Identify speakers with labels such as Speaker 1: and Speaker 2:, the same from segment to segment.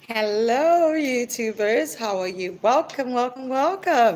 Speaker 1: Hello, YouTubers. How are you? Welcome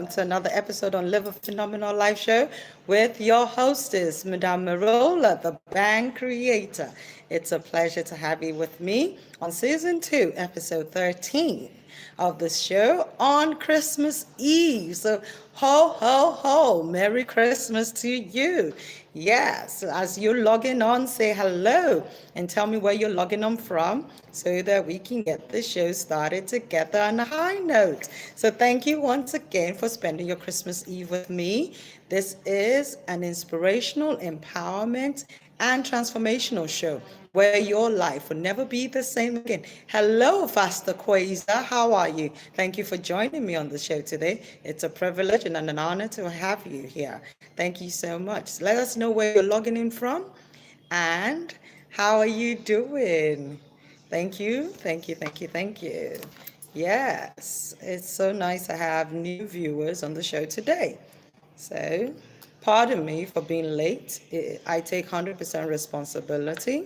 Speaker 1: to another episode on Live a Phenomenal Life Show with your hostess, Madame Marola, the band creator. It's a pleasure to have you with me on season 2, episode 13 of the show on Christmas Eve. So, ho, ho, ho, Merry Christmas to you. Yes, as you're logging on, say hello and tell me where you're logging on from so that we can get the show started together on a high note. So, thank you once again for spending your Christmas Eve with me. This is an inspirational, empowerment, and transformational show where your life will never be the same again. Hello, Faster Quasar. How are you? Thank you for joining me on the show today. It's a privilege and an honor to have you here. Thank you so much. Let us know where you're logging in from and how are you doing? Thank you. Yes, it's so nice to have new viewers on the show today. So, pardon me for being late. I take 100% responsibility.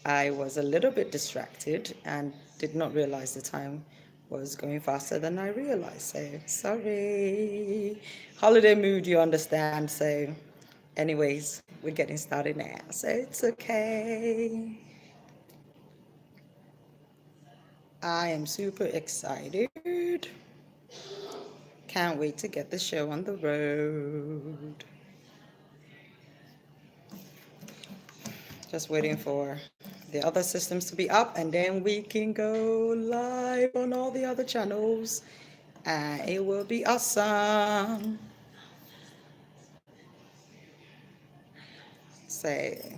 Speaker 1: I was a little bit distracted and did not realize the time was going faster than I realized. So, sorry. Holiday mood, you understand. So, anyways, we're getting started now. So, it's okay. I am super excited. Can't wait to get the show on the road. Just waiting for the other systems to be up and then we can go live on all the other channels and it will be awesome. Say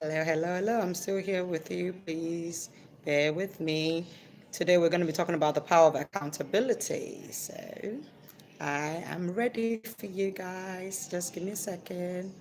Speaker 1: hello. I'm still here with you. Please bear with me. Today we're going to be talking about the power of accountability. So I am ready for you guys. Just give me a second.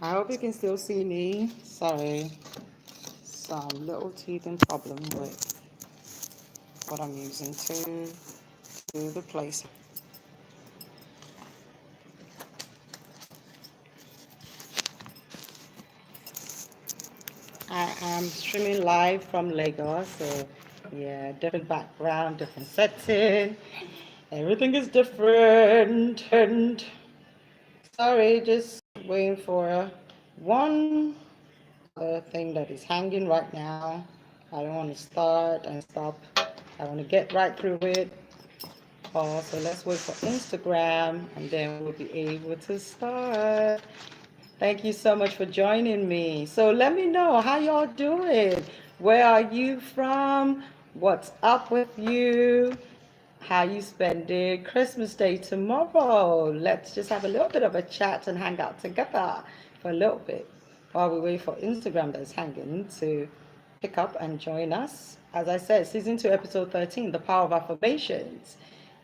Speaker 1: I hope you can still see me. Sorry, some little teething problem with what I'm using to the place. I am streaming live from Lagos, so yeah, different background, different setting. Everything is different. And sorry, just waiting for one thing that is hanging right now. I don't want to start and stop. I want to get right through it. So let's wait for Instagram and then we'll be able to start. Thank you so much for joining me. So let me know how y'all doing. Where are you from? What's up with you? How you spending Christmas Day tomorrow? Let's just have a little bit of a chat and hang out together for a little bit while we wait for Instagram that's hanging to pick up and join us. As I said, season 2, episode 13, the power of affirmations.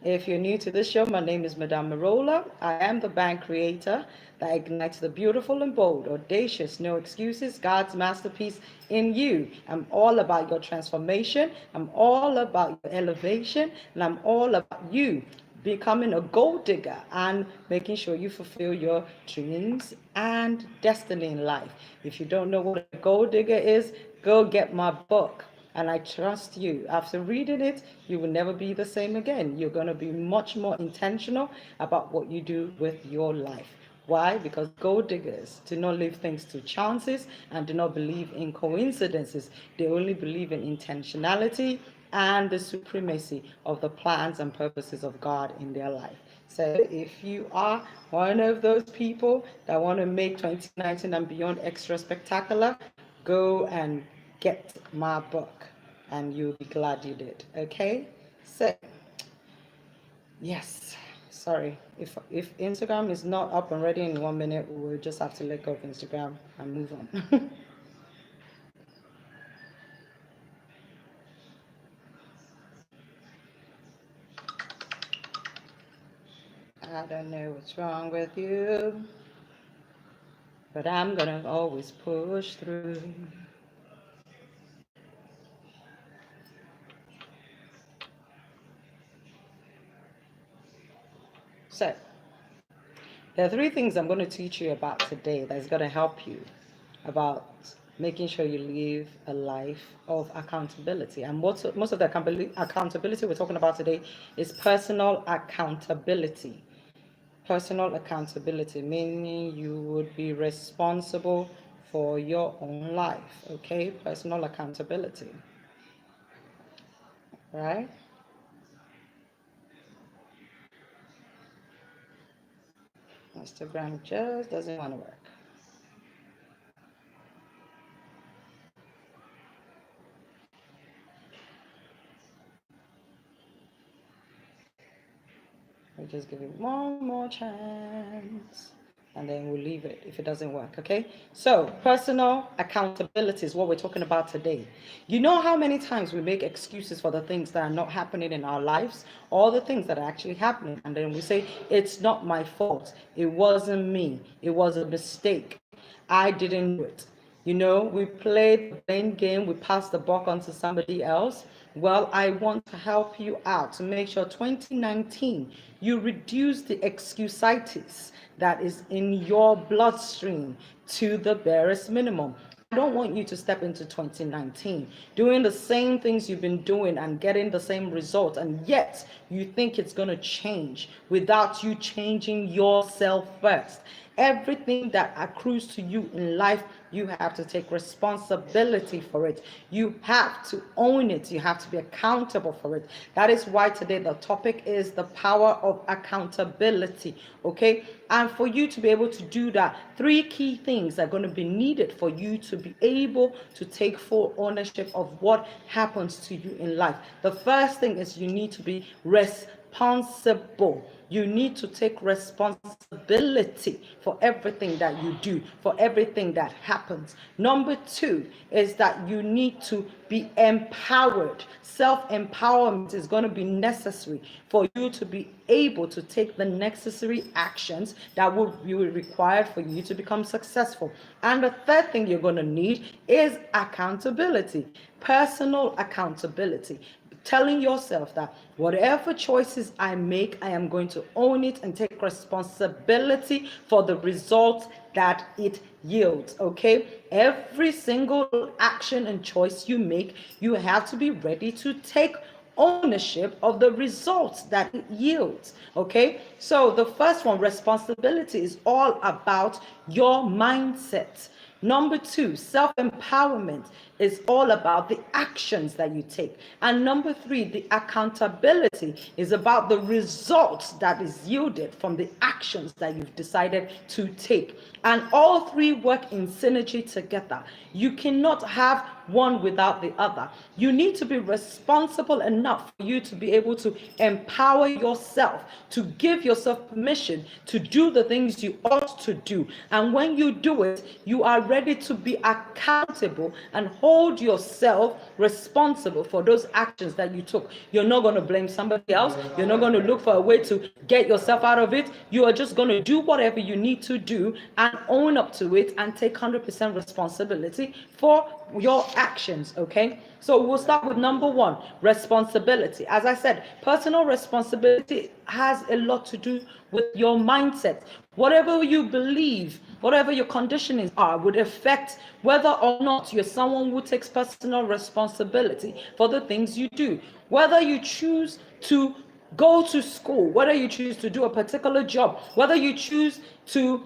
Speaker 1: If you're new to this show, my name is Madame Marola. I am the band creator that ignites the beautiful and bold, audacious, no excuses, God's masterpiece in you. I'm all about your transformation. I'm all about your elevation. And I'm all about you becoming a gold digger and making sure you fulfill your dreams and destiny in life. If you don't know what a gold digger is, go get my book. And I trust you. After reading it, you will never be the same again. You're going to be much more intentional about what you do with your life. Why? Because gold diggers do not leave things to chances and do not believe in coincidences. They only believe in intentionality and the supremacy of the plans and purposes of God in their life. So if you are one of those people that want to make 2019 and beyond extra spectacular, go and get my book. and you'll be glad you did. Okay? So, yes. Sorry. If Instagram is not up and ready in 1 minute, we'll just have to let go of Instagram and move on. I don't know what's wrong with you, but I'm gonna always push through. So, there are 3 things I'm going to teach you about today that's going to help you about making sure you live a life of accountability. And most of the accountability we're talking about today is personal accountability. Personal accountability, meaning you would be responsible for your own life, okay? Personal accountability, right? Instagram just doesn't want to work. We'll just give it one more chance, and then we'll leave it if it doesn't work, okay? So, personal accountability is what we're talking about today. You know how many times we make excuses for the things that are not happening in our lives, all the things that are actually happening, and then we say, it's not my fault, it wasn't me, it was a mistake, I didn't do it. You know, we played the blame game, we passed the buck on to somebody else. Well, I want to help you out to make sure 2019 you reduce the excusitis that is in your bloodstream to the barest minimum. I don't want you to step into 2019 doing the same things you've been doing and getting the same result, and yet you think it's going to change without you changing yourself first. Everything that accrues to you in life, you have to take responsibility for it. You have to own it. You have to be accountable for it. That is why today the topic is the power of accountability. Okay? And for you to be able to do that, 3 key things are going to be needed for you to be able to take full ownership of what happens to you in life. The first thing is you need to be responsible. You need to take responsibility for everything that you do, for everything that happens. Number 2 is that you need to be empowered. Self-empowerment is going to be necessary for you to be able to take the necessary actions that will be required for you to become successful. And the third thing you're going to need is accountability, personal accountability. Telling yourself that whatever choices I make, I am going to own it and take responsibility for the results that it yields, okay? Every single action and choice you make, you have to be ready to take ownership of the results that it yields, okay? So the first one, responsibility, is all about your mindset. Number 2, self-empowerment is all about the actions that you take. And number 3, the accountability is about the results that is yielded from the actions that you've decided to take. And all 3 work in synergy together. You cannot have one without the other. You need to be responsible enough for you to be able to empower yourself, to give yourself permission to do the things you ought to do. And when you do it, you are ready to be accountable and hold yourself responsible for those actions that you took. You're not going to blame somebody else. You're not going to look for a way to get yourself out of it. You are just going to do whatever you need to do and own up to it and take 100% responsibility for your actions, okay? So we'll start with number 1, responsibility. As I said, personal responsibility has a lot to do with your mindset. Whatever you believe, whatever your conditionings are, would affect whether or not you're someone who takes personal responsibility for the things you do. Whether you choose to go to school, whether you choose to do a particular job, whether you choose to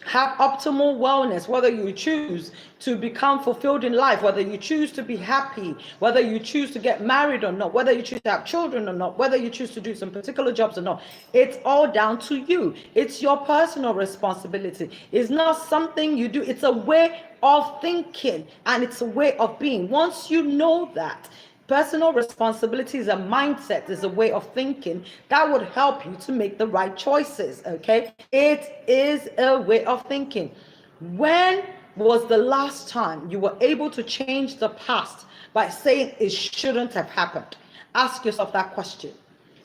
Speaker 1: have optimal wellness, whether you choose to become fulfilled in life, whether you choose to be happy, whether you choose to get married or not, whether you choose to have children or not, whether you choose to do some particular jobs or not, it's all down to you. It's your personal responsibility. It's not something you do. It's a way of thinking and it's a way of being. Once you know that, Personal responsibility is a mindset, is a way of thinking that would help you to make the right choices, okay? It is a way of thinking. When was the last time you were able to change the past by saying it shouldn't have happened? Ask yourself that question.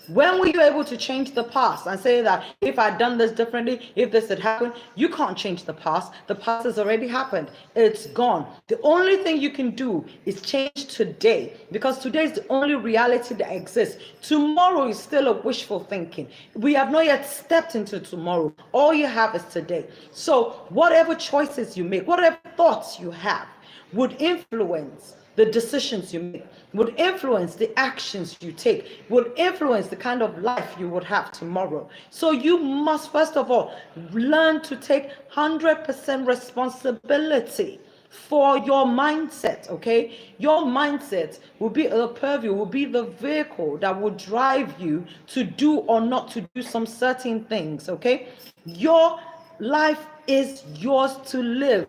Speaker 1: When were you able to change the past and say that if I'd done this differently, if this had happened? You can't change the past. The past has already happened. It's gone. The only thing you can do is change today, because today is the only reality that exists. Tomorrow is still a wishful thinking. We have not yet stepped into tomorrow. All you have is today. So whatever choices you make, whatever thoughts you have would influence the decisions you make, would influence the actions you take, would influence the kind of life you would have tomorrow. So you must, first of all, learn to take 100% responsibility for your mindset, okay? Your mindset will be the purview, will be the vehicle that will drive you to do or not to do some certain things, okay? Your life is yours to live.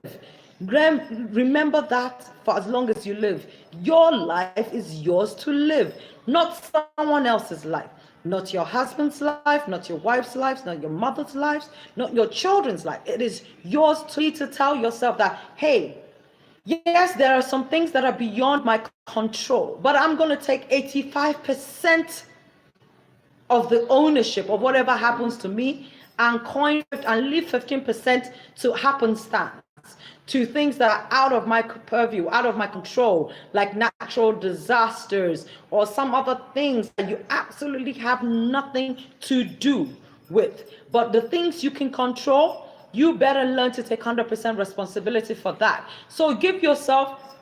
Speaker 1: Remember that for as long as you live. Your life is yours to live, not someone else's life. Not your husband's life, not your wife's life, not your mother's life, not your children's life. It is yours to tell yourself that, hey, yes, there are some things that are beyond my control, but I'm going to take 85% of the ownership of whatever happens to me and coin it and leave 15% to happenstance, to things that are out of my purview, out of my control, like natural disasters or some other things that you absolutely have nothing to do with. But the things you can control, you better learn to take 100% responsibility for that. So give yourself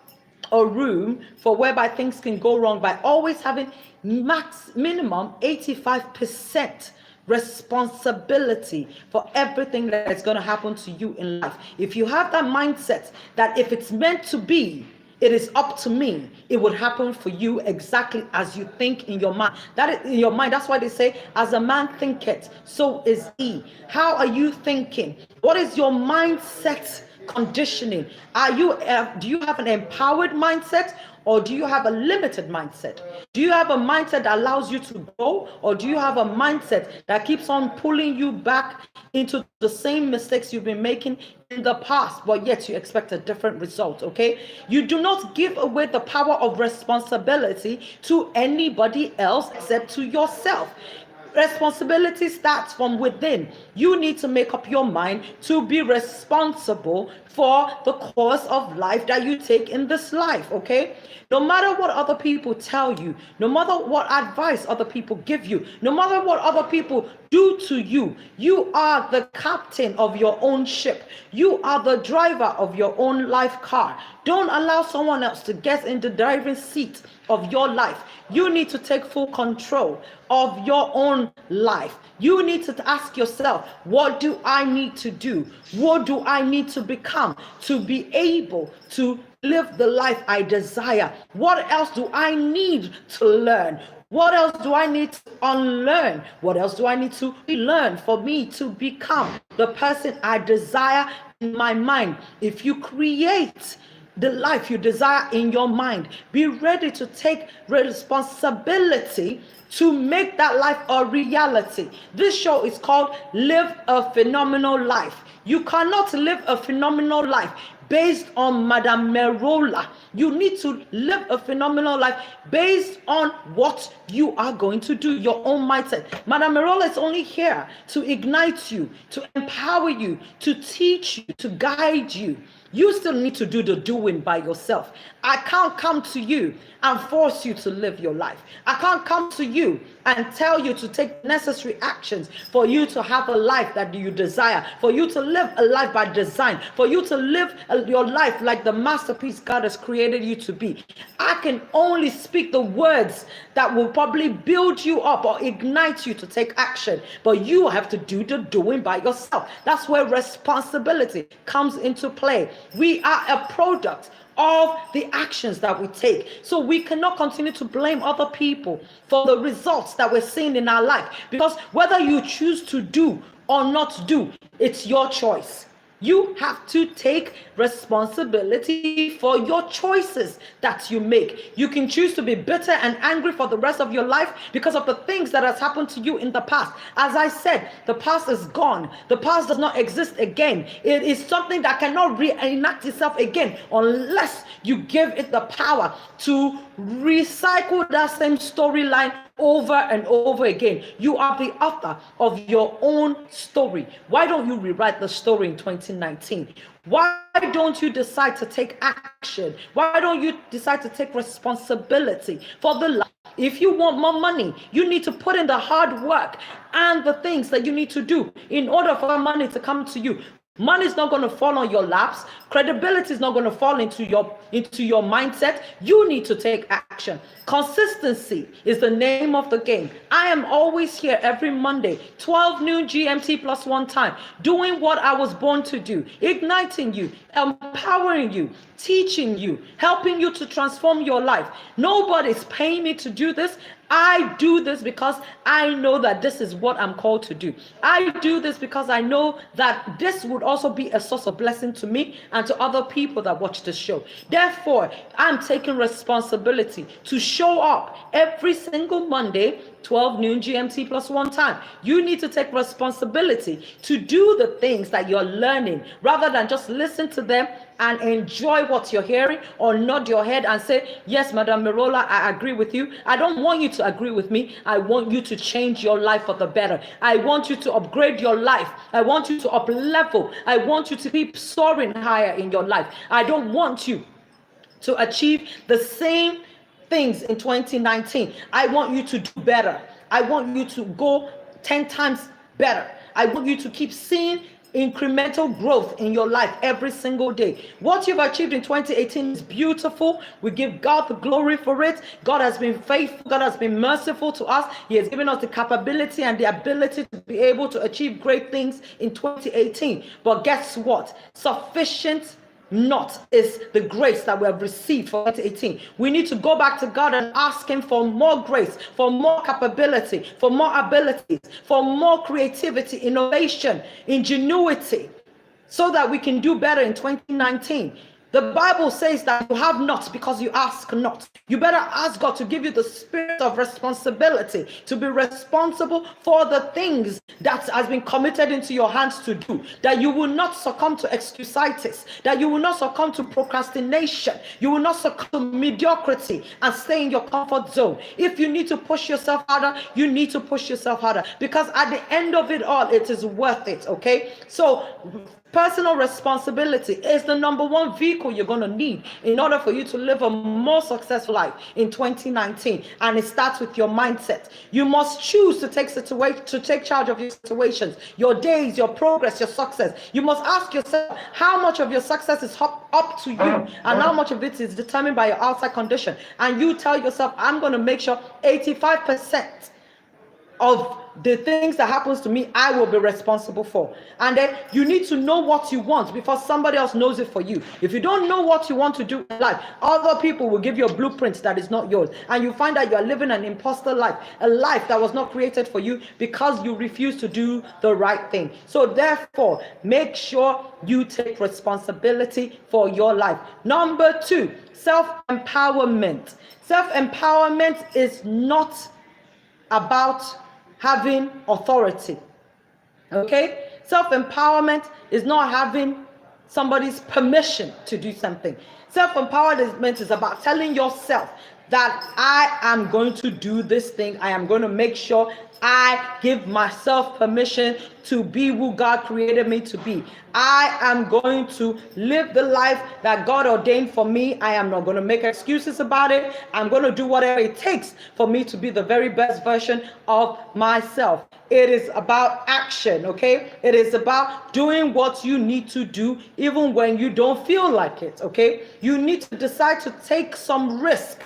Speaker 1: a room for whereby things can go wrong by always having minimum 85% responsibility for everything that is going to happen to you in life. If you have that mindset that if it's meant to be, it is up to me, it would happen for you exactly as you think in your mind. That is in your mind. That's why they say, as a man thinketh, so is he. How are you thinking? What is your mindset conditioning? Do you have an empowered mindset, or do you have a limited mindset? Do you have a mindset that allows you to grow, or do you have a mindset that keeps on pulling you back into the same mistakes you've been making in the past, but yet you expect a different result? Okay, you do not give away the power of responsibility to anybody else except to yourself. Responsibility starts from within. You need to make up your mind to be responsible for the course of life that you take in this life, okay? No matter what other people tell you, no matter what advice other people give you, no matter what other people do to you, you are the captain of your own ship. You are the driver of your own life car. Don't allow someone else to get in the driving seat of your life. You need to take full control of your own life. You need to ask yourself, what do I need to do? What do I need to become to be able to live the life I desire? What else do I need to learn? What else do I need to unlearn? What else do I need to learn for me to become the person I desire in my mind? If you create the life you desire in your mind, be ready to take responsibility to make that life a reality. This show is called Live a Phenomenal Life. You cannot live a phenomenal life based on Madame Merola. You need to live a phenomenal life based on what you are going to do, your own mindset. Madame Merola is only here to ignite you, to empower you, to teach you, to guide you. You still need to do the doing by yourself. I can't come to you and force you to live your life. I can't come to you and tell you to take necessary actions for you to have a life that you desire, for you to live a life by design, for you to live your life like the masterpiece God has created you to be. I can only speak the words that will probably build you up or ignite you to take action, but you have to do the doing by yourself. That's where responsibility comes into play. We are a product of the actions that we take. So we cannot continue to blame other people for the results that we're seeing in our life, because whether you choose to do or not do, it's your choice. You have to take responsibility for your choices that you make. You can choose to be bitter and angry for the rest of your life because of the things that has happened to you in the past. As I said, the past is gone. The past does not exist again. It is something that cannot reenact itself again unless you give it the power to recycle that same storyline over and over again. You are the author of your own story. Why don't you rewrite the story in 2019? Why don't you decide to take action? Why don't you decide to take responsibility for the life? If you want more money, you need to put in the hard work and the things that you need to do in order for money to come to you. Money is not going to fall on your laps. Credibility is not going to fall into your mindset. You need to take action. Consistency is the name of the game. I am always here every Monday, 12 noon GMT plus 1 time, doing what I was born to do, igniting you, empowering you, teaching you, helping you to transform your life. Nobody's paying me to do this. I do this because I know that this is what I'm called to do. I do this because I know that this would also be a source of blessing to me and to other people that watch the show. Therefore, I'm taking responsibility to show up every single Monday, 12 noon GMT plus 1 time. You need to take responsibility to do the things that you're learning rather than just listen to them and enjoy what you're hearing or nod your head and say, yes, Madam Mirola, I agree with you. I don't want you to agree with me. I want you to change your life for the better. I want you to upgrade your life. I want you to up level. I want you to keep soaring higher in your life. I don't want you to achieve the same things in 2019. I want you to do better. I want you to go 10 times better. I want you to keep seeing incremental growth in your life every single day. What you've achieved in 2018 is beautiful. We give God the glory for it. God has been faithful. God has been merciful to us. He has given us the capability and the ability to be able to achieve great things in 2018. But guess what? Sufficient not is the grace that we have received for 2018. We need to go back to God and ask him for more grace, for more capability, for more abilities, for more creativity, innovation, ingenuity, so that we can do better in 2019. The Bible says that you have not because you ask not. You better ask God to give you the spirit of responsibility, to be responsible for the things that has been committed into your hands to do, that you will not succumb to excusitis, that you will not succumb to procrastination, you will not succumb to mediocrity and stay in your comfort zone. If you need to push yourself harder, you need to push yourself harder, because at the end of it all, it is worth it, okay? So personal responsibility is the number one vehicle you're going to need in order for you to live a more successful life in 2019. And it starts with your mindset. You must choose to take charge of your situations, your days, your progress, your success. You must ask yourself how much of your success is up to you and how much of it is determined by your outside condition. And you tell yourself, I'm going to make sure 85% of the things that happens to me, I will be responsible for. And then you need to know what you want before somebody else knows it for you. If you don't know what you want to do in life, other people will give you a blueprint that is not yours. And you find that you are living an imposter life, a life that was not created for you because you refuse to do the right thing. So therefore, make sure you take responsibility for your life. Number 2, self-empowerment. Self-empowerment is not about having authority, okay? Self-empowerment is not having somebody's permission to do something. Self-empowerment is about telling yourself that I am going to do this thing. I am going to make sure I give myself permission to be who God created me to be. I am going to live the life that God ordained for me. I am not going to make excuses about it. I'm going to do whatever it takes for me to be the very best version of myself. It is about action, okay? It is about doing what you need to do even when you don't feel like it, okay? You need to decide to take some risk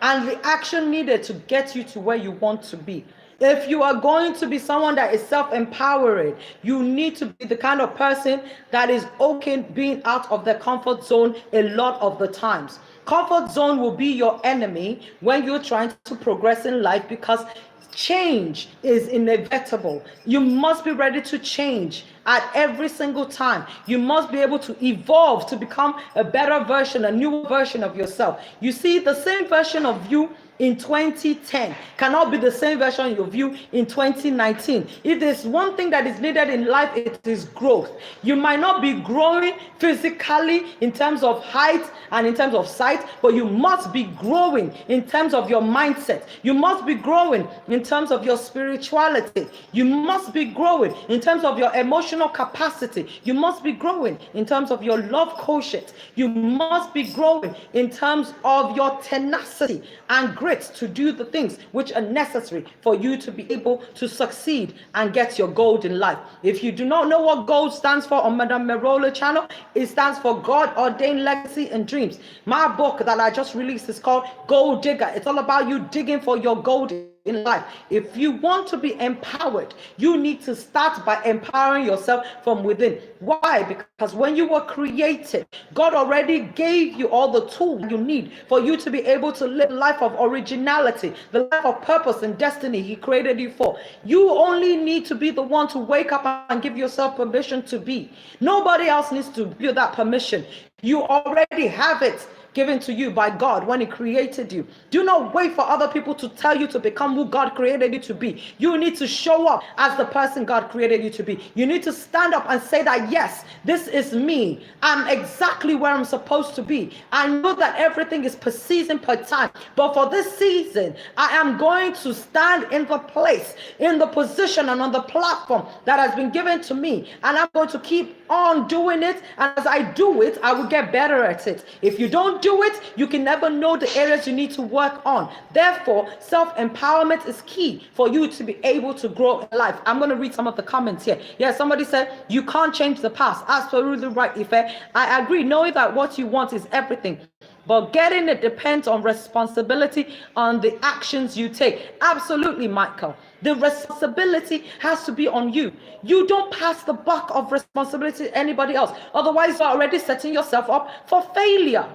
Speaker 1: and the action needed to get you to where you want to be. If you are going to be someone that is self-empowering, you need to be the kind of person that is okay being out of their comfort zone a lot of the times. Comfort zone will be your enemy when you're trying to progress in life, because Change is inevitable. You must be ready to change at every single time. You must be able to evolve to become a better version, a newer version of yourself. You see, the same version of you in 2010 cannot be the same version of you in 2019. If there's one thing that is needed in life, it is growth. You might not be growing physically in terms of height and in terms of sight, but you must be growing in terms of your mindset. You must be growing in terms of your spirituality. You must be growing in terms of your emotional capacity. You must be growing in terms of your love quotient. You must be growing in terms of your tenacity and grit to do the things which are necessary for you to be able to succeed and get your gold in life. If you do not know what gold stands for on Madame Merola channel, it stands for God Ordained Legacy and Dreams. My book that I just released is called Gold Digger. It's all about you digging for your gold in life. If you want to be empowered, you need to start by empowering yourself from within. Why? Because when you were created, God already gave you all the tools you need for you to be able to live a life of originality, the life of purpose and destiny He created you for. You only need to be the one to wake up and give yourself permission to be. Nobody else needs to give you that permission. You already have it given to you by God when He created you. Do not wait for other people to tell you to become who God created you to be. You need to show up as the person God created you to be. You need to stand up and say that, yes, this is me. I'm exactly where I'm supposed to be. I know that everything is per season, per time. But for this season, I am going to stand in the place, in the position, and on the platform that has been given to me. And I'm going to keep on doing it. And as I do it, I will get better at it. If you don't do it, you can never know the areas you need to work on. Therefore, self-empowerment is key for you to be able to grow in life. I'm going to read some of the comments here. Yeah, somebody said, you can't change the past. Absolutely right, Ife. I agree. Knowing that what you want is everything, but getting it depends on responsibility on the actions you take. Absolutely, Michael. The responsibility has to be on you. You don't pass the buck of responsibility to anybody else. Otherwise, you're already setting yourself up for failure.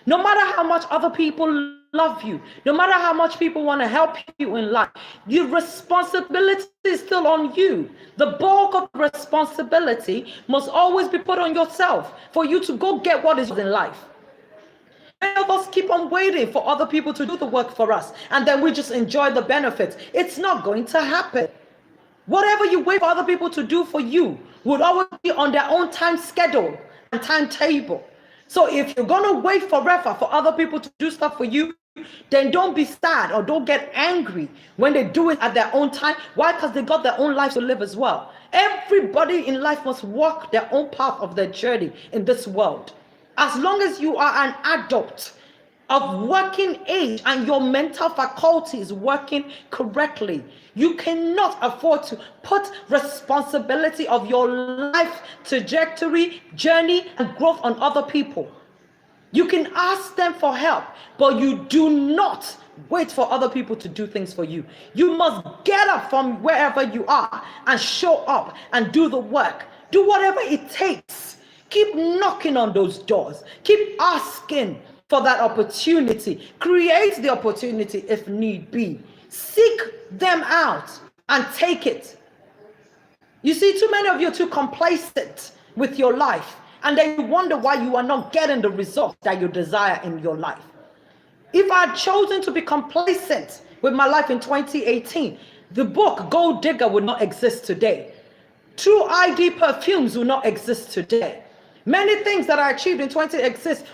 Speaker 1: No matter how much other people love you, no matter how much people want to help you in life, your responsibility is still on you. The bulk of responsibility must always be put on yourself for you to go get what is in life. Many of us keep on waiting for other people to do the work for us, and then we just enjoy the benefits. It's not going to happen. Whatever you wait for other people to do for you would always be on their own time schedule and timetable. So if you're going to wait forever for other people to do stuff for you, then don't be sad or don't get angry when they do it at their own time. Why? Because they got their own life to live as well. Everybody in life must walk their own path of their journey in this world. As long as you are an adult of working age and your mental faculty is working correctly, you cannot afford to put responsibility of your life trajectory, journey, and growth on other people. You can ask them for help, but you do not wait for other people to do things for you. You must get up from wherever you are and show up and do the work. Do whatever it takes. Keep knocking on those doors. Keep asking for that opportunity. Create the opportunity if need be. Seek them out and take it. You see, too many of you are too complacent with your life, and then you wonder why you are not getting the results that you desire in your life. If I had chosen to be complacent with my life in 2018, the book Gold Digger would not exist today. True ID perfumes will not exist today. Many things that I achieved in 20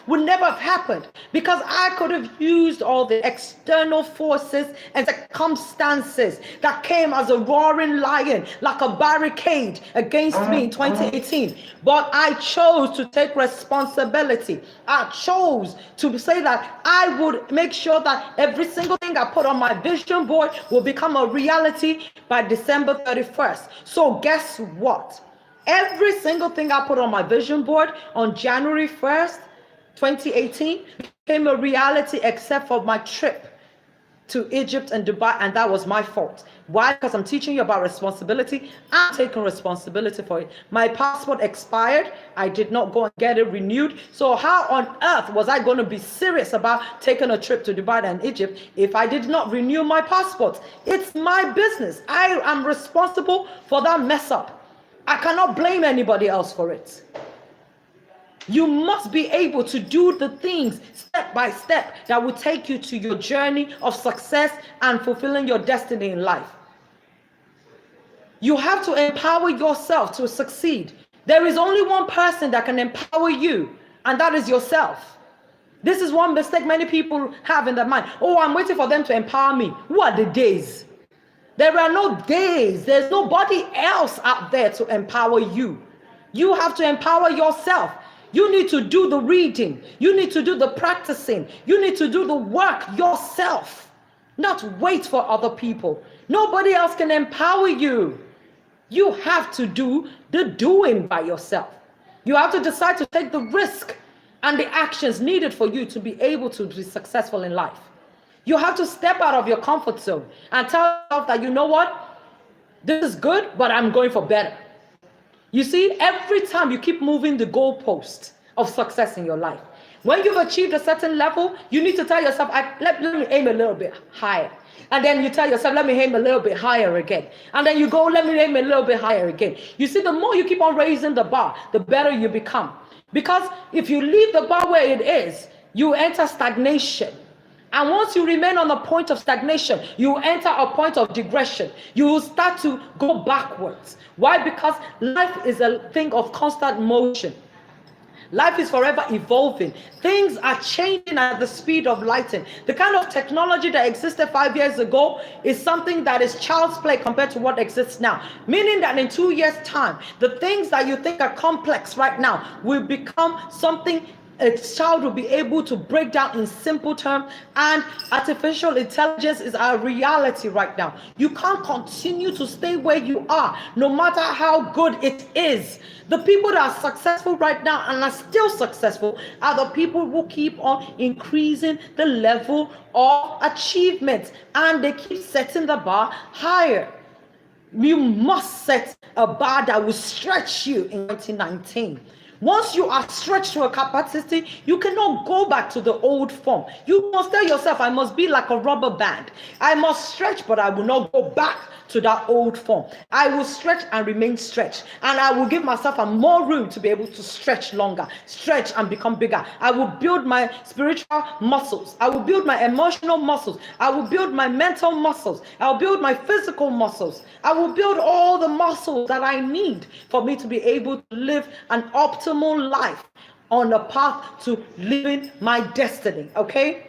Speaker 1: would never have happened because I could have used all the external forces and circumstances that came as a roaring lion, like a barricade against me in 2018. But I chose to take responsibility. I chose to say that I would make sure that every single thing I put on my vision board will become a reality by December 31st. So guess what? Every single thing I put on my vision board on January 1st, 2018 became a reality except for my trip to Egypt and Dubai, and that was my fault. Why? Because I'm teaching you about responsibility. I'm taking responsibility for it. My passport expired. I did not go and get it renewed. So how on earth was I going to be serious about taking a trip to Dubai and Egypt if I did not renew my passport? It's my business. I am responsible for that mess up. I cannot blame anybody else for it. You must be able to do the things step by step that will take you to your journey of success and fulfilling your destiny in life. You have to empower yourself to succeed. There is only one person that can empower you, and that is yourself. This is one mistake many people have in their mind. Oh, I'm waiting for them to empower me. Who are the days? There are no days. There's nobody else out there to empower you. You have to empower yourself. You need to do the reading. You need to do the practicing. You need to do the work yourself, not wait for other people. Nobody else can empower you. You have to do the doing by yourself. You have to decide to take the risk and the actions needed for you to be able to be successful in life. You have to step out of your comfort zone and tell yourself that, you know what, this is good, but I'm going for better. You see, every time you keep moving the goalpost of success in your life, when you've achieved a certain level, you need to tell yourself, let me aim a little bit higher. And then you tell yourself, let me aim a little bit higher again. And then you go, let me aim a little bit higher again. You see, the more you keep on raising the bar, the better you become. Because if you leave the bar where it is, you enter stagnation. And once you remain on a point of stagnation, you enter a point of digression. You will start to go backwards. Why? Because life is a thing of constant motion. Life is forever evolving. Things are changing at the speed of lighting. The kind of technology that existed 5 years ago is something that is child's play compared to what exists now. Meaning that in 2 years' time, the things that you think are complex right now will become something a child will be able to break down in simple terms, and artificial intelligence is our reality right now. You can't continue to stay where you are, no matter how good it is. The people that are successful right now and are still successful are the people who keep on increasing the level of achievement, and they keep setting the bar higher. You must set a bar that will stretch you in 2019. Once you are stretched to a capacity, you cannot go back to the old form. You must tell yourself, I must be like a rubber band. I must stretch, but I will not go back to that old form. I will stretch and remain stretched. And I will give myself more room to be able to stretch longer, stretch and become bigger. I will build my spiritual muscles. I will build my emotional muscles. I will build my mental muscles. I will build my physical muscles. I will build all the muscles that I need for me to be able to live an optimal life on a path to living my destiny, okay?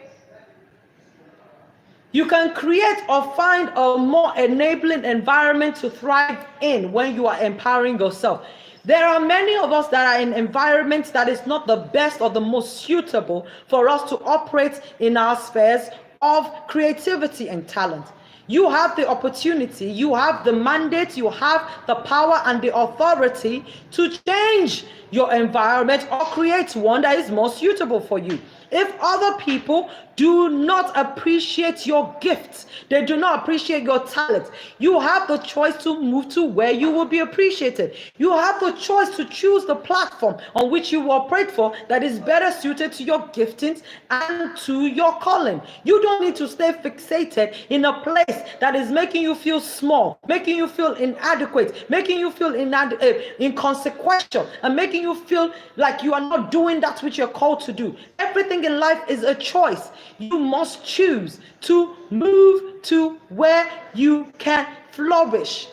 Speaker 1: You can create or find a more enabling environment to thrive in when you are empowering yourself. There are many of us that are in environments that is not the best or the most suitable for us to operate in our spheres of creativity and talent. You have the opportunity, you have the mandate, you have the power and the authority to change your environment or create one that is more suitable for you. If other people do not appreciate your gifts, they do not appreciate your talent, you have the choice to move to where you will be appreciated. You have the choice to choose the platform on which you will operate for that is better suited to your giftings and to your calling. You don't need to stay fixated in a place that is making you feel small, making you feel inadequate, making you feel inconsequential, and making you feel like you are not doing that which you're called to do. Everything in life is a choice. You must choose to move to where you can flourish.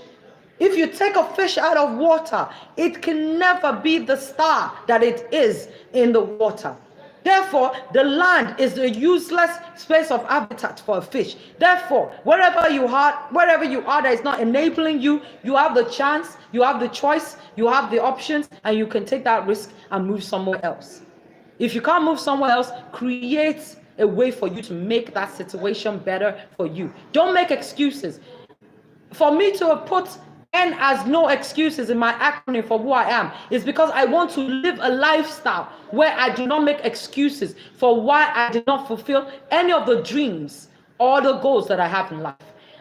Speaker 1: If you take a fish out of water, it can never be the star that it is in the water. Therefore, the land is a useless space of habitat for a fish. Therefore, wherever you are that is not enabling you, you have the chance, you have the choice, you have the options, and you can take that risk and move somewhere else. If you can't move somewhere else, create a way for you to make that situation better for you. Don't make excuses. For me to have put N as no excuses in my acronym for who I am is because I want to live a lifestyle where I do not make excuses for why I did not fulfill any of the dreams
Speaker 2: all the goals that I have in life.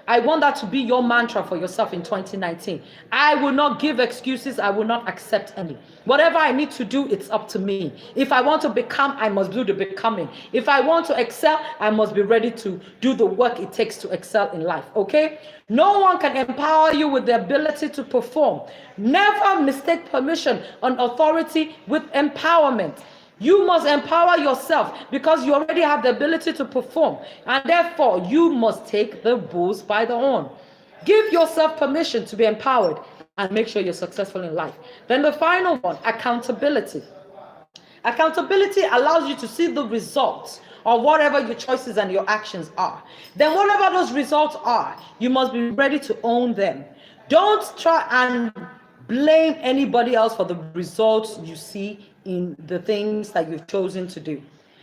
Speaker 2: I want that to be your mantra for yourself in 2019. I will not give excuses. I will not accept any. Whatever I need to do, it's up to me. If I want to become, I must do the becoming. If I want to excel, I must be ready to do the work it takes to excel in life, okay? No one can empower you with the ability to perform. Never mistake permission and authority with empowerment. You must empower yourself because you already have the ability to perform, and therefore you must take the bulls by the horn. Give yourself permission to be empowered and make sure you're successful in life. Then the final one, accountability. Accountability allows you to see the results of whatever your choices and your actions are. Then whatever those results are, you must be ready to own them. Don't try and blame anybody else for the results you see in the things that you've chosen to do.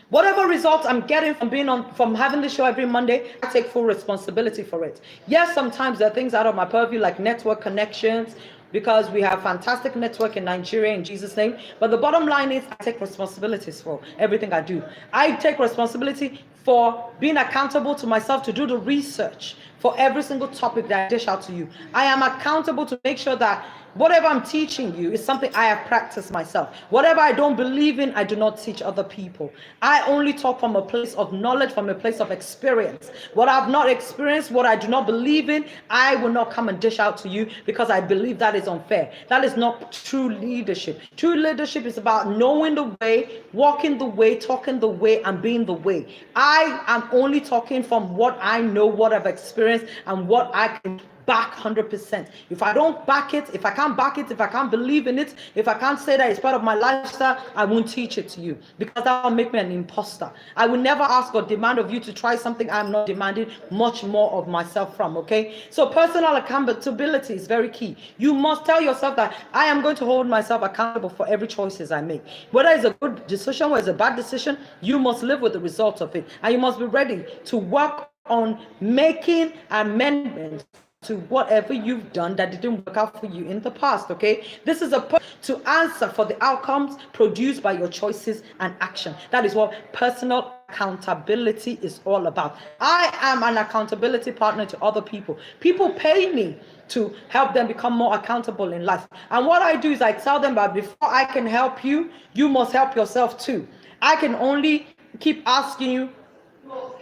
Speaker 2: Whatever results I'm getting from having the show every Monday, I take full responsibility for it. Yes, sometimes there are things out of my purview like network connections, because we have fantastic network in Nigeria in Jesus' name. But the bottom line is I take responsibilities for everything I do. I take responsibility for being accountable to myself to do the research for every single topic that I dish out to you. I am accountable to make sure that whatever I'm teaching you is something I have practiced myself. Whatever I don't believe in, I do not teach other people. I only talk from a place of knowledge, from a place of experience. What I've not experienced, what I do not believe in, I will not come and dish out to you because I believe that is unfair. That is not true leadership. True leadership is about knowing the way, walking the way, talking the way, and being the way. I am only talking from what I know, what I've experienced, and what I can back 100%. If I don't back it, if I can't back it, if I can't believe in it, if I can't say that it's part of my lifestyle, I won't teach it to you because that will make me an imposter. I will never ask or demand of you to try something I'm not demanding much more of myself from, okay? So personal accountability is very key. You must tell yourself that I am going to hold myself accountable for every choices I make. Whether it's a good decision or it's a bad decision, you must live with the results of it. And you must be ready to work on making amendments to whatever you've done that didn't work out for you in the past, okay? This is to answer for the outcomes produced by your choices and action. That is what personal accountability is all about. I am an accountability partner to other people. People pay me to help them become more accountable in life. And what I do is I tell them that before I can help you, you must help yourself too. I can only keep asking you,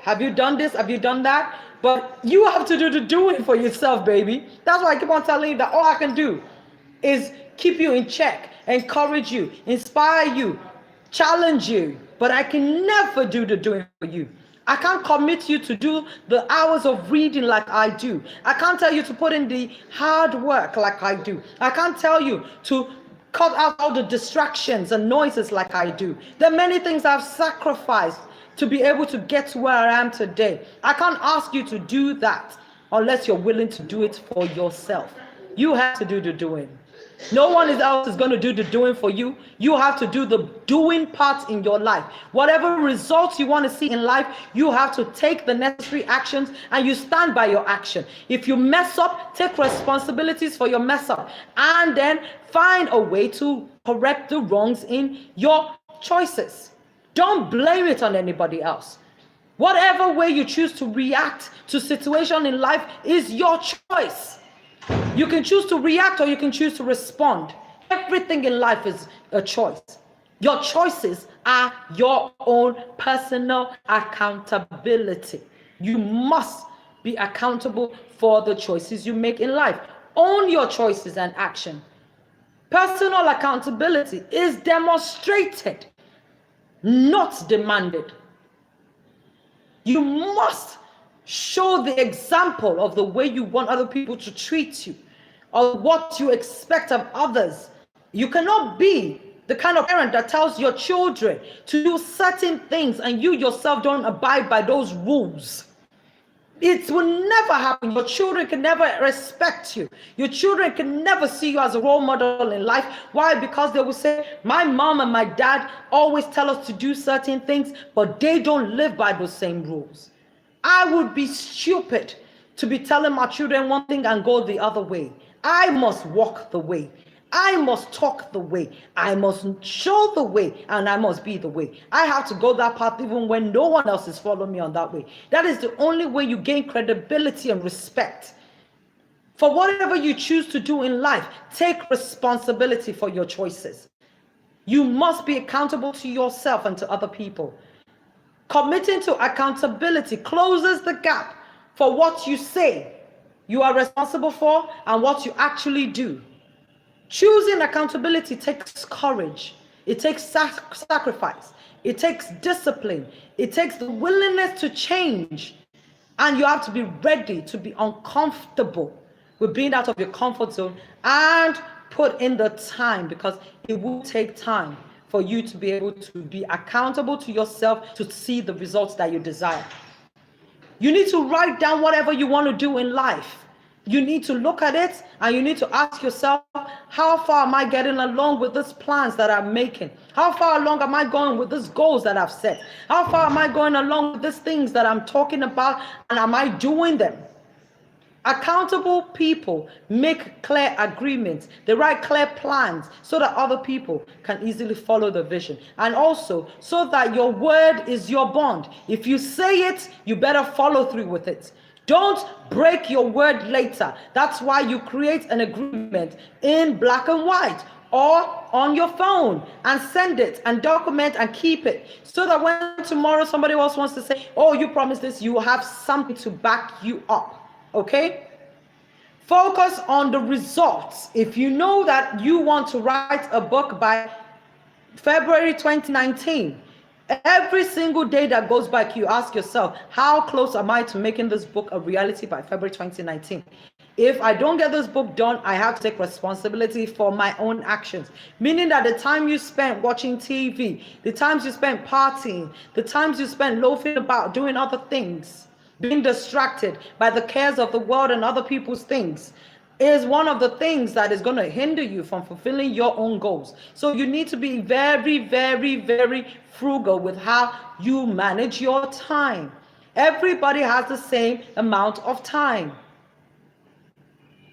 Speaker 2: have you done this? Have you done that? But you have to do the doing for yourself, baby. That's why I keep on telling you that all I can do is keep you in check, encourage you, inspire you, challenge you. But I can never do the doing for you. I can't commit you to do the hours of reading like I do. I can't tell you to put in the hard work like I do. I can't tell you to cut out all the distractions and noises like I do. There are many things I've sacrificed to be able to get to where I am today. I can't ask you to do that unless you're willing to do it for yourself. You have to do the doing. No one else is going to do the doing for you. You have to do the doing part in your life. Whatever results you want to see in life, you have to take the necessary actions and you stand by your action. If you mess up, take responsibilities for your mess up and then find a way to correct the wrongs in your choices. Don't blame it on anybody else. Whatever way you choose to react to situation in life is your choice. You can choose to react or you can choose to respond. Everything in life is a choice. Your choices are your own personal accountability. You must be accountable for the choices you make in life. Own your choices and action. Personal accountability is demonstrated, not demanded. You must show the example of the way you want other people to treat you, or what you expect of others. You cannot be the kind of parent that tells your children to do certain things and you yourself don't abide by those rules. It will never happen. Your children can never respect you. Your children can never see you as a role model in life. Why? Because they will say, my mom and my dad always tell us to do certain things, but they don't live by those same rules. I would be stupid to be telling my children one thing and go the other way. I must walk the way. I must talk the way. I must show the way, and I must be the way. I have to go that path even when no one else is following me on that way. That is the only way you gain credibility and respect. For whatever you choose to do in life, take responsibility for your choices. You must be accountable to yourself and to other people. Committing to accountability closes the gap for what you say you are responsible for and what you actually do. Choosing accountability takes courage. It takes sacrifice. It takes discipline. It takes the willingness to change. And you have to be ready to be uncomfortable with being out of your comfort zone and put in the time, because it will take time for you to be able to be accountable to yourself to see the results that you desire. You need to write down whatever you want to do in life. You need to look at it and you need to ask yourself, how far am I getting along with these plans that I'm making? How far along am I going with these goals that I've set? How far am I going along with these things that I'm talking about, and am I doing them? Accountable people make clear agreements. They write clear plans so that other people can easily follow the vision. And also so that your word is your bond. If you say it, you better follow through with it. Don't break your word later. That's why you create an agreement in black and white or on your phone and send it and document and keep it, so that when tomorrow somebody else wants to say, oh, you promised this, you have something to back you up. Okay? Focus on the results. If you know that you want to write a book by February 2019, every single day that goes by, you ask yourself, how close am I to making this book a reality by February 2019? If I don't get this book done, I have to take responsibility for my own actions. Meaning that the time you spent watching TV, the times you spent partying, the times you spent loafing about, doing other things, being distracted by the cares of the world and other people's things, is one of the things that is going to hinder you from fulfilling your own goals. So you need to be very, very, very frugal with how you manage your time. Everybody has the same amount of time.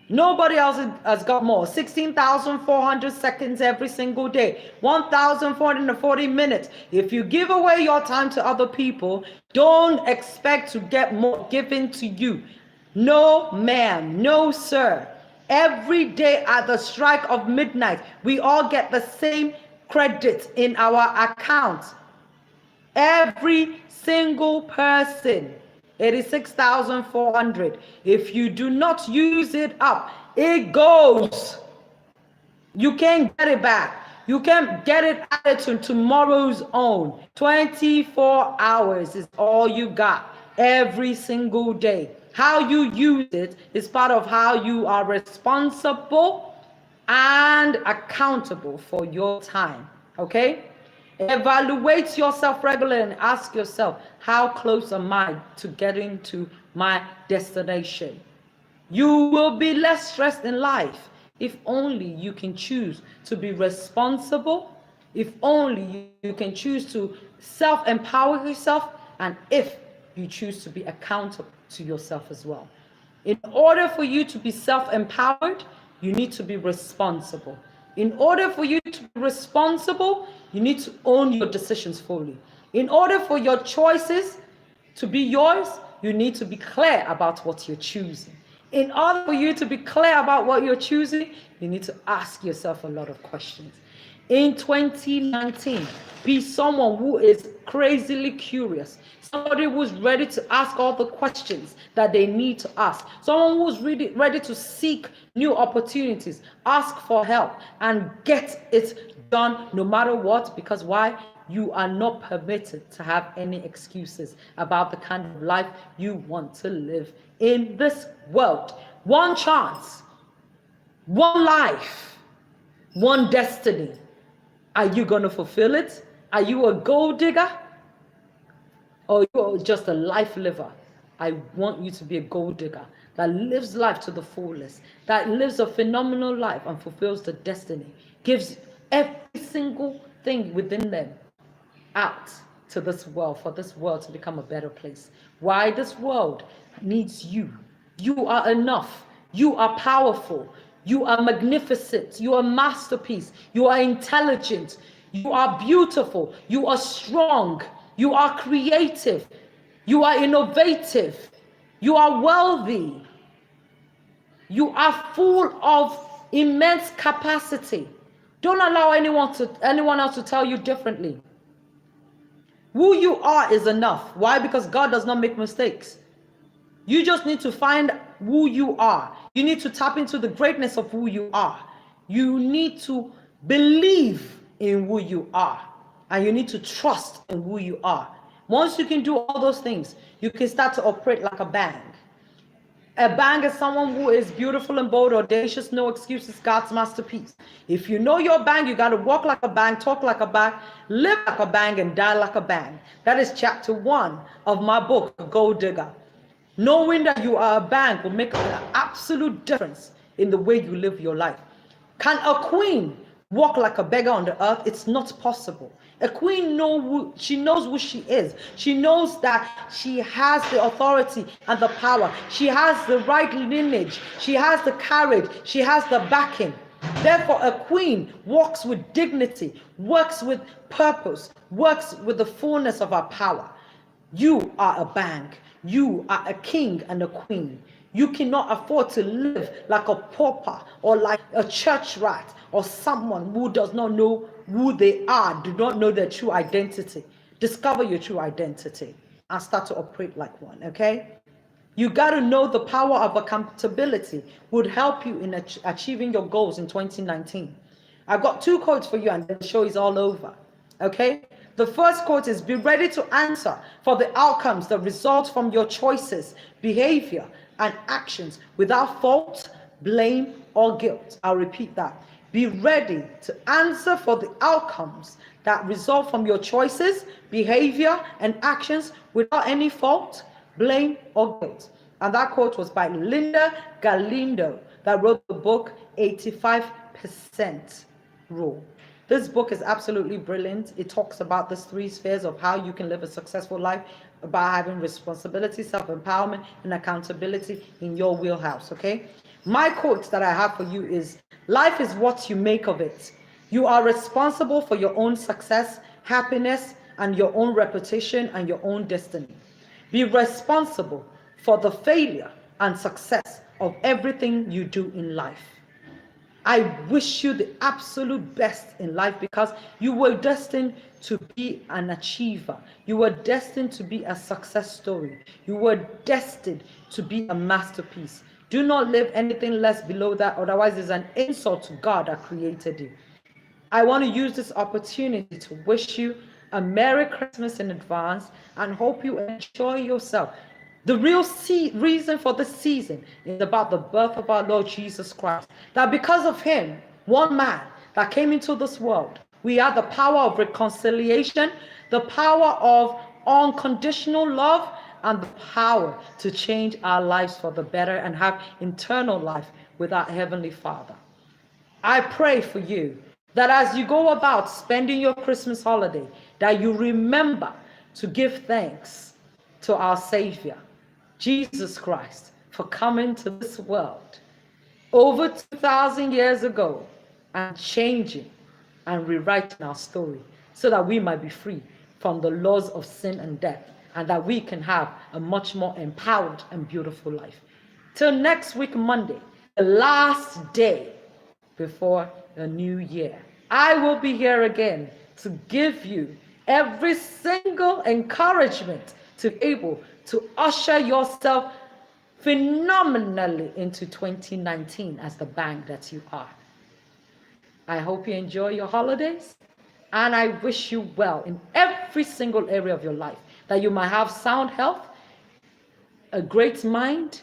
Speaker 2: Nobody else has got more. 16,400 seconds every single day. 1,440 minutes. If you give away your time to other people, don't expect to get more given to you. No, ma'am. No, sir. Every day at the strike of midnight, we all get the same credit in our account. Every single person. 86,400. If you do not use it up, it goes. You can't get it back. You can't get it added to tomorrow's own. 24 hours is all you got every single day. How you use it is part of how you are responsible and accountable for your time. Okay? Evaluate yourself regularly and ask yourself, how close am I to getting to my destination? You will be less stressed in life if only you can choose to be responsible, if only you can choose to self-empower yourself, and if you choose to be accountable to yourself as well. In order for you to be self-empowered, you need to be responsible. In order for you to be responsible, you need to own your decisions fully. In order for your choices to be yours, you need to be clear about what you're choosing. In order for you to be clear about what you're choosing, you need to ask yourself a lot of questions. In 2019, be someone who is crazily curious. Somebody who's ready to ask all the questions that they need to ask. Someone who's really ready to seek new opportunities, ask for help, and get it done no matter what. Because why? You are not permitted to have any excuses about the kind of life you want to live in this world. One chance, one life, one destiny. Are you going to fulfill it? Are you a gold digger? Or you're just a life liver? I want you to be a gold digger that lives life to the fullest, that lives a phenomenal life and fulfills the destiny, gives every single thing within them out to this world, for this world to become a better place. Why? This world needs you. You are enough. You are powerful. You are magnificent. You are a masterpiece. You are intelligent. You are beautiful. You are strong. You are creative. You are innovative. You are wealthy. You are full of immense capacity. Don't allow anyone else to tell you differently. Who you are is enough. Why? Because God does not make mistakes. You just need to find who you are. You need to tap into the greatness of who you are. You need to believe in who you are. And you need to trust in who you are. Once you can do all those things, you can start to operate like a bang. A bang is someone who is beautiful and bold, audacious, no excuses, God's masterpiece. If you know your bang, you got to walk like a bang, talk like a bang, live like a bang, and die like a bang. That is chapter 1 of my book, Gold Digger. Knowing that you are a bang will make an absolute difference in the way you live your life. Can a queen walk like a beggar on the earth? It's not possible. A queen knows who she is. She knows that she has the authority and the power. She has the right lineage. She has the courage. She has the backing. Therefore, a queen walks with dignity, works with purpose, works with the fullness of her power. You are a bang. You are a king and a queen. You cannot afford to live like a pauper or like a church rat or someone who does not know who they are, do not know their true identity. Discover your true identity and start to operate like one, okay? You got to know the power of accountability would help you in achieving your goals in 2019. I've got 2 quotes for you and the show is all over, okay? The first quote is, be ready to answer for the outcomes that result from your choices, behavior, and actions without fault, blame, or guilt. I'll repeat that. Be ready to answer for the outcomes that result from your choices, behavior, and actions without any fault, blame, or guilt. And that quote was by Linda Galindo that wrote the book 85% Rule. This book is absolutely brilliant. It talks about these 3 spheres of how you can live a successful life, about having responsibility, self-empowerment, and accountability in your wheelhouse, okay? My quote that I have for you is, life is what you make of it. You are responsible for your own success, happiness, and your own reputation and your own destiny. Be responsible for the failure and success of everything you do in life. I wish you the absolute best in life because you were destined to be an achiever. You were destined to be a success story. You were destined to be a masterpiece. Do not live anything less below that, otherwise it's an insult to God that created you. I want to use this opportunity to wish you a Merry Christmas in advance and hope you enjoy yourself. The real reason for this season is about the birth of our Lord Jesus Christ. That because of him, one man that came into this world, we have the power of reconciliation, the power of unconditional love, and the power to change our lives for the better and have eternal life with our Heavenly Father. I pray for you that as you go about spending your Christmas holiday, that you remember to give thanks to our Savior, Jesus Christ, for coming to this world over 2,000 years ago and changing and rewriting our story so that we might be free from the laws of sin and death and that we can have a much more empowered and beautiful life. Till next week, Monday, the last day before a new year, I will be here again to give you every single encouragement to be able to usher yourself phenomenally into 2019 as the bang that you are. I hope you enjoy your holidays, and I wish you well in every single area of your life, that you might have sound health, a great mind,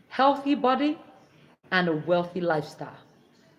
Speaker 2: healthy body, and a wealthy lifestyle.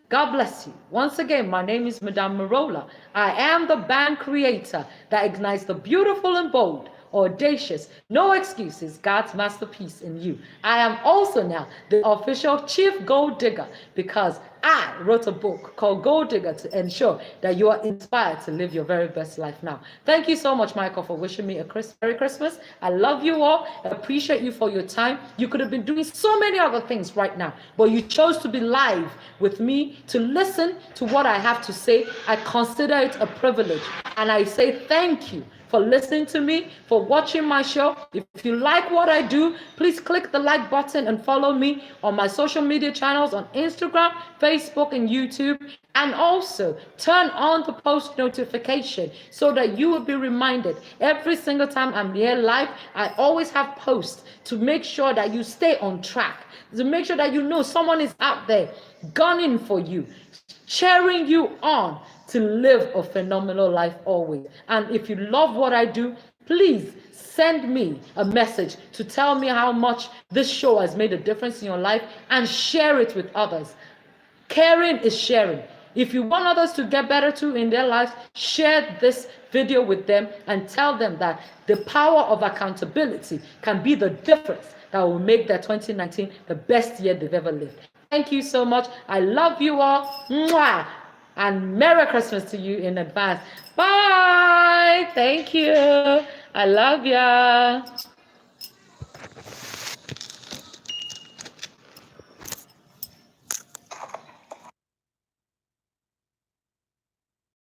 Speaker 2: God bless you. Once again, my name is Madame Marola. I am the band creator that ignites the beautiful and bold audacious, no excuses, God's masterpiece in you. I am also now the official chief gold digger because I wrote a book called Gold Digger to ensure that you are inspired to live your very best life now. Thank you so much, Michael, for wishing me a Merry Christmas. I love you all. I appreciate you for your time. You could have been doing so many other things right now, but you chose to be live with me to listen to what I have to say. I consider it a privilege, and I say thank you for listening to me, for watching my show. If you like what I do, please click the like button and follow me on my social media channels on Instagram, Facebook, and YouTube. And also turn on the post notification so that you will be reminded every single time I'm here live. I always have posts to make sure that you stay on track, to make sure that you know someone is out there gunning for you, cheering you on to live a phenomenal life always. And if you love what I do, please send me a message to tell me how much this show has made a difference in your life and share it with others. Caring is sharing. If you want others to get better too in their lives, share this video with them and tell them that the power of accountability can be the difference that will make their 2019 the best year they've ever lived. Thank you so much. I love you all. Mwah! And Merry Christmas to you in advance. Bye. Thank you. I love ya.